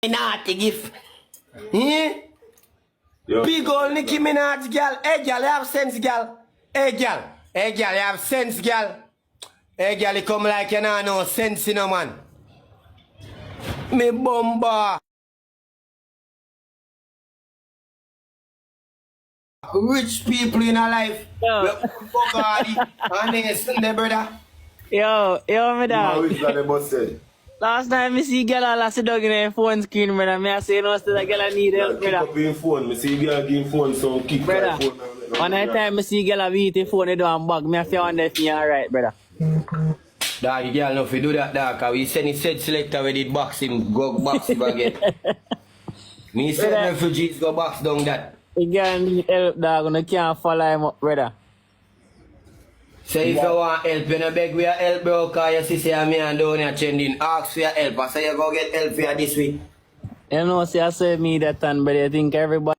Naughty gift. Eh? Yo. Big old Nicki Minaj girl. Hey girl, you have sense, girl. Hey girl. Hey girl, you have sense, girl. Hey girl, you come like you know no sense, you know, man. Me bomba. Rich people in our life. Yo. We fuck hardy. And then Sunday, brother. Yo, me How dog. is that the boss said? Last time I see girl all sit down in her phone screen, brother. Me I say no still that girl I need help, Kick brother. up your phone. Me see girl give phone some kick Brother, your phone. one time I see girl a beat the phone, they do and bug. Me I feel wonder if you alright, brother. Dog, you girl, no, if you do that, dog, cause we send his said selector with it box him, go box him again. Me said Brother. refugees go box down that. The girl need help, dog, and I can't follow him up, brother. So if you want help, you know beg we a help, bro, cause you see say me and down here trending, ask for your help, I say you go get help for you this week. You know, see I say me that time, but I think everybody